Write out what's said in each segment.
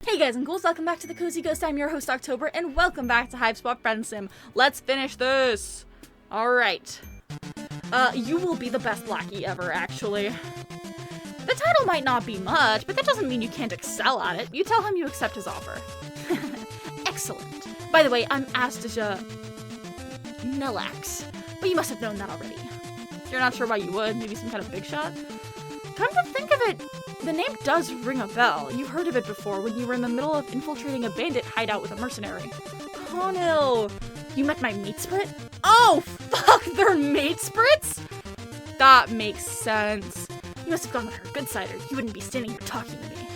Hey guys and ghouls, welcome back to the Cozy Ghost. I'm your host October, and welcome back to Hiveswap Friendsim. Let's finish this! Alright. You will be the best lackey ever, actually. The title might not be much, but that doesn't mean you can't excel at it. You tell him you accept his offer. Excellent. By the way, I'm Astasia Nellax, but you must have known that already. You're not sure why you would, maybe some kind of big shot? Come to think of it, the name does ring a bell. You've heard of it before when you were in the middle of infiltrating a bandit hideout with a mercenary. Connell! You met my mate sprit? Oh, fuck, they're mate sprits? That makes sense. You must have gone with her good side or you wouldn't be standing here talking to me.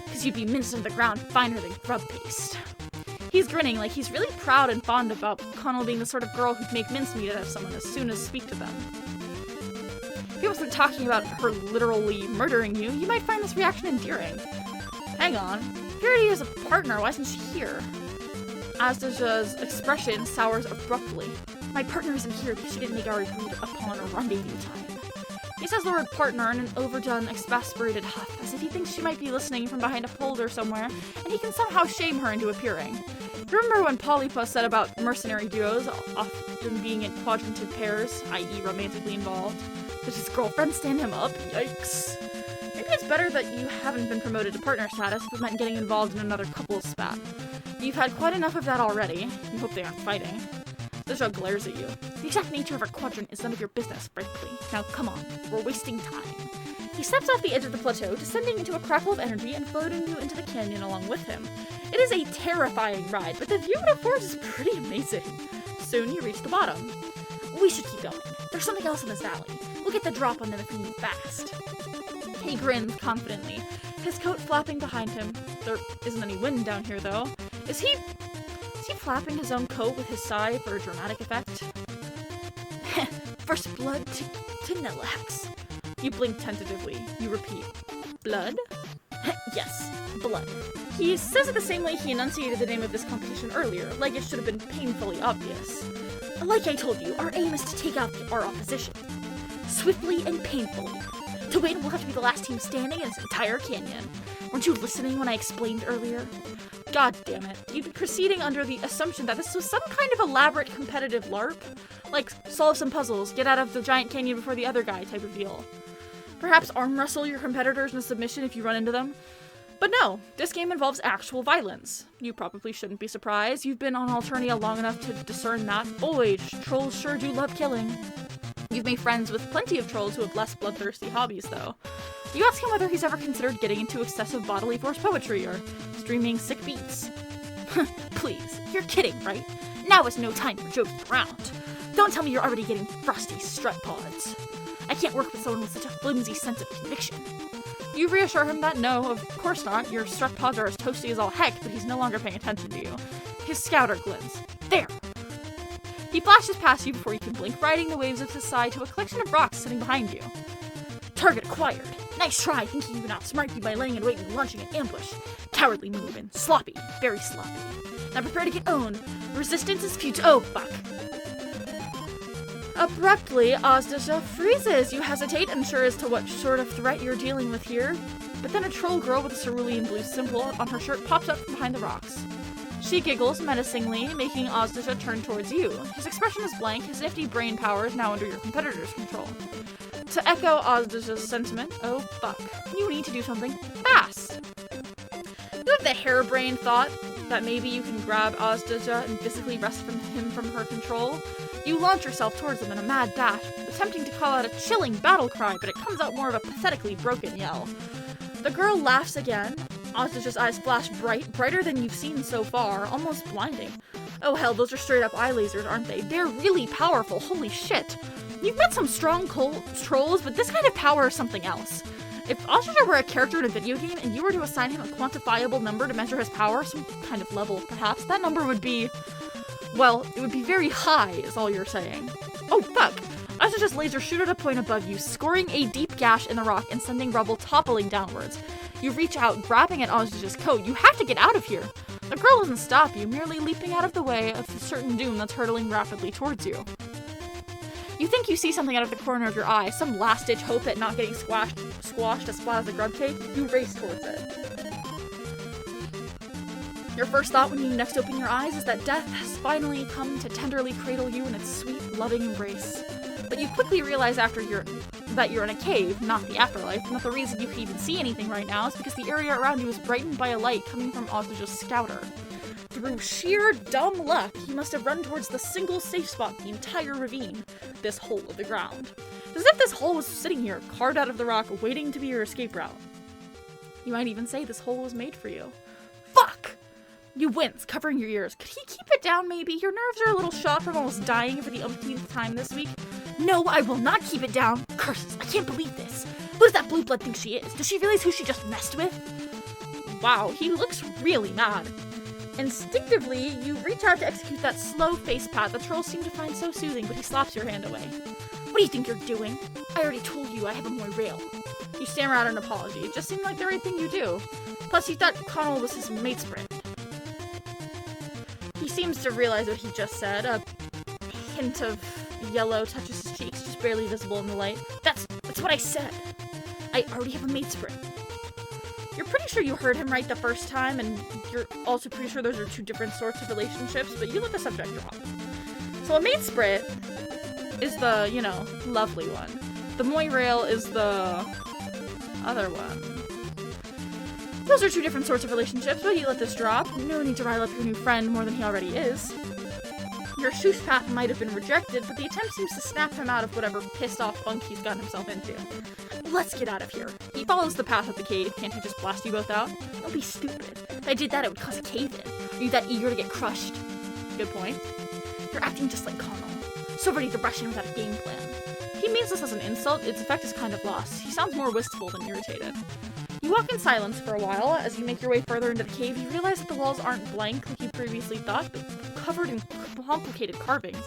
Because you'd be minced into the ground finer than grub paste. He's grinning like he's really proud and fond about Connell being the sort of girl who'd make mincemeat out of someone as soon as speak to them. If he wasn't talking about her literally murdering you, you might find this reaction endearing. Hang on. Purity is a partner, why isn't she here? Astasia's expression sours abruptly. My partner isn't here because she didn't make our agreed upon a rendezvous time. He says the word partner in an overdone, exasperated huff, as if he thinks she might be listening from behind a folder somewhere, and he can somehow shame her into appearing. Remember when Polypus said about mercenary duos often being in quadranted pairs, i.e. romantically involved? Did his girlfriend stand him up? Yikes. Maybe it's better that you haven't been promoted to partner status if it meant getting involved in another couple's spat. You've had quite enough of that already. You hope they aren't fighting. Zisha glares at you. The exact nature of our quadrant is none of your business, frankly. Now come on, we're wasting time. He steps off the edge of the plateau, descending into a crackle of energy and floating you into the canyon along with him. It is a terrifying ride, but the view it affords is pretty amazing. Soon you reach the bottom. We should keep going. There's something else in this valley. We'll get the drop on them if we move fast. He grins confidently, his coat flapping behind him. There isn't any wind down here, though. Is he flapping his own coat with his sigh for a dramatic effect? First blood to Nellax. You blink tentatively. You repeat, blood? Yes, blood. He says it the same way he enunciated the name of this competition earlier, like it should have been painfully obvious. Like I told you, our aim is to take out our opposition. Swiftly and painfully. To win, we'll have to be the last team standing in this entire canyon. Weren't you listening when I explained earlier? God damn it. You'd be proceeding under the assumption that this was some kind of elaborate competitive LARP? Like, solve some puzzles, get out of the giant canyon before the other guy type of deal. Perhaps arm wrestle your competitors in a submission if you run into them? But no, this game involves actual violence. You probably shouldn't be surprised. You've been on Alternia long enough to discern that. Boy, trolls sure do love killing. You've made friends with plenty of trolls who have less bloodthirsty hobbies, though. You ask him whether he's ever considered getting into excessive bodily force poetry or streaming sick beats. Please, you're kidding, right? Now is no time for joking around. Don't tell me you're already getting frosty strut pods. I can't work with someone with such a flimsy sense of conviction. You reassure him that no, of course not. Your strut pods are as toasty as all heck, but he's no longer paying attention to you. His scouter glins. There! He flashes past you before you can blink, riding the waves of his side to a collection of rocks sitting behind you. Target acquired. Nice try, thinking you can outsmart me by laying in wait and launching an ambush. Cowardly move and sloppy, very sloppy. Now prepare to get owned. Resistance is futile. Oh, fuck. Abruptly, Astasia freezes. You hesitate, unsure as to what sort of threat you're dealing with here. But then a troll girl with a cerulean blue symbol on her shirt pops up from behind the rocks. She giggles menacingly, making Astasia turn towards you. His expression is blank, his nifty brain power is now under your competitor's control. To echo Astasia's sentiment, oh fuck, you need to do something fast. You have the harebrained thought that maybe you can grab Astasia and physically wrest him from her control. You launch yourself towards him in a mad dash, attempting to call out a chilling battle cry, but it comes out more of a pathetically broken yell. The girl laughs again. Astasia's eyes flash bright, brighter than you've seen so far, almost blinding. Oh hell, those are straight up eye lasers, aren't they? They're really powerful, holy shit. You've met some strong trolls, but this kind of power is something else. If Astasia were a character in a video game and you were to assign him a quantifiable number to measure his power, some kind of level perhaps, that number would be, well, it would be very high, is all you're saying. Oh fuck! Astasia's laser shoot at a point above you, scoring a deep gash in the rock and sending rubble toppling downwards. You reach out, grabbing at Astasia's coat. You have to get out of here! The girl doesn't stop you, merely leaping out of the way of a certain doom that's hurtling rapidly towards you. You think you see something out of the corner of your eye, some last-ditch hope at not getting squashed as flat as a grub cake. You race towards it. Your first thought when you next open your eyes is that death has finally come to tenderly cradle you in its sweet, loving embrace. But you quickly realize that you're in a cave, not the afterlife, and that the reason you can even see anything right now is because the area around you is brightened by a light coming from Ostrich's scouter. Through sheer dumb luck, he must have run towards the single safe spot in the entire ravine, this hole of the ground. As if this hole was sitting here, carved out of the rock, waiting to be your escape route. You might even say this hole was made for you. Fuck! You wince, covering your ears. Could he keep it down, maybe? Your nerves are a little shot from almost dying for the umpteenth time this week. No, I will not keep it down. Curses, I can't believe this. Who does that blue blood think she is? Does she realize who she just messed with? Wow, he looks really mad. Instinctively, you reach out to execute that slow face pat that trolls seem to find so soothing, but he slaps your hand away. What do you think you're doing? I already told you I have a more rail. You stammer out an apology. It just seemed like the right thing you do. Plus, you thought Connell was his mate sprint. He seems to realize what he just said. A hint of yellow touches his cheeks, just barely visible in the light. That's what I said. I already have a mate sprint. You're pretty sure you heard him right the first time, and you're also pretty sure those are two different sorts of relationships, but you let the subject drop. So a mate sprint is the, lovely one. The moirail is the other one. Those are two different sorts of relationships, but you let this drop. No need to rile up your new friend more than he already is. Your swoosh path might have been rejected, but the attempt seems to snap him out of whatever pissed-off funk he's gotten himself into. Let's get out of here. He follows the path of the cave. Can't he just blast you both out? Don't be stupid. If I did that, it would cause a cave-in. Are you that eager to get crushed? Good point. You're acting just like Connell. So ready to rush in without a game plan. He means this as an insult. Its effect is kind of lost. He sounds more wistful than irritated. You walk in silence for a while. As you make your way further into the cave, you realize that the walls aren't blank like you previously thought, but covered in complicated carvings.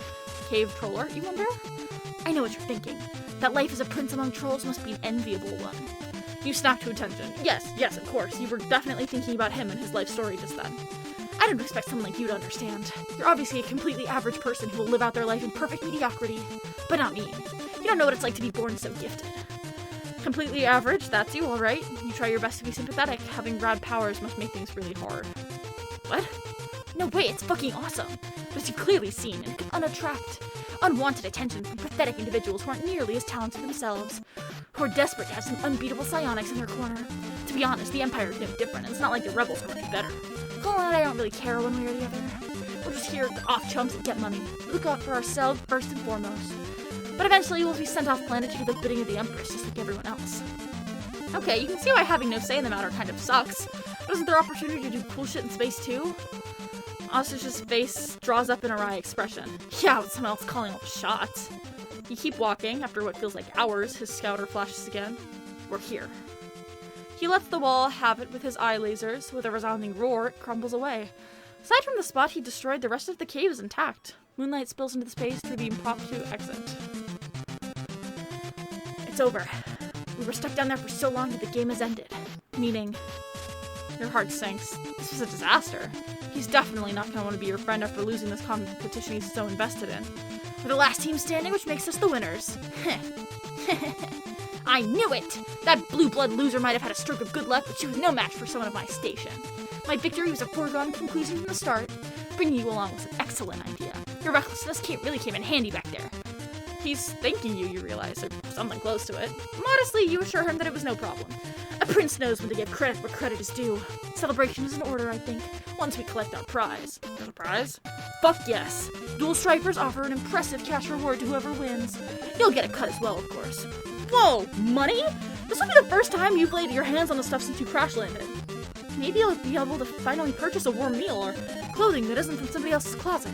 Cave troller, you wonder? I know what you're thinking. That life as a prince among trolls must be an enviable one. You snap to attention. Yes, of course. You were definitely thinking about him and his life story just then. I didn't expect someone like you to understand. You're obviously a completely average person who will live out their life in perfect mediocrity. But not me. You don't know what it's like to be born so gifted. Completely average, that's you, alright. You try your best to be sympathetic. Having rad powers must make things really hard. What? No way, it's fucking awesome. But as you've clearly seen, it can unattract unwanted attention from pathetic individuals who aren't nearly as talented themselves, who are desperate to have some unbeatable psionics in their corner. To be honest, the Empire is no different, and it's not like the rebels are much better. Cole and I don't really care one way or the other. We're just here to off chumps and get money. Look out for ourselves first and foremost. But eventually we'll be sent off planet to do the bidding of the Empress, just like everyone else. Okay, you can see why having no say in the matter kind of sucks. But isn't there opportunity to do cool shit in space too? Ostrich's face draws up an awry expression. Yeah, with someone else calling all the shots. You keep walking. After what feels like hours, his scouter flashes again. We're here. He lets the wall have it with his eye lasers. With a resounding roar, it crumbles away. Aside from the spot he destroyed, the rest of the cave is intact. Moonlight spills into the space through the impromptu exit. It's over. We were stuck down there for so long that the game has ended. Meaning, your heart sinks. This was a disaster. He's definitely not going to want to be your friend after losing this competition he's so invested in. We're the last team standing, which makes us the winners. I knew it! That blue blood loser might have had a stroke of good luck, but she was no match for someone of my station. My victory was a foregone conclusion from the start. Bringing you along was an excellent idea. Your recklessness really came in handy back there. He's thanking you, you realize, or something close to it. Modestly, you assure him that it was no problem. A prince knows when to give credit where credit is due. Celebration is in order, I think, once we collect our prize. There's a prize? Fuck yes! Dual Stripers offer an impressive cash reward to whoever wins. You'll get a cut as well, of course. Whoa! Money? This will be the first time you've laid your hands on the stuff since you crash landed. Maybe you'll be able to finally purchase a warm meal or clothing that isn't from somebody else's closet.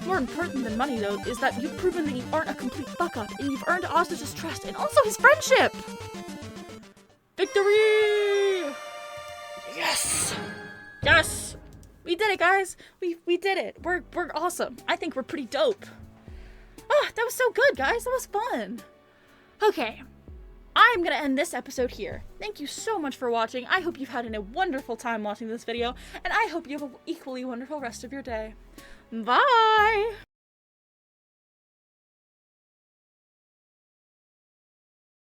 More important than money, though, is that you've proven that you aren't a complete fuck-up, and you've earned Ostrich's trust, and also his friendship! Victory! Yes! Yes! We did it, guys! We did it! We're awesome. I think we're pretty dope. Ah, that was so good, guys! That was fun! Okay. I'm gonna end this episode here. Thank you so much for watching. I hope you've had a wonderful time watching this video, and I hope you have an equally wonderful rest of your day. Bye!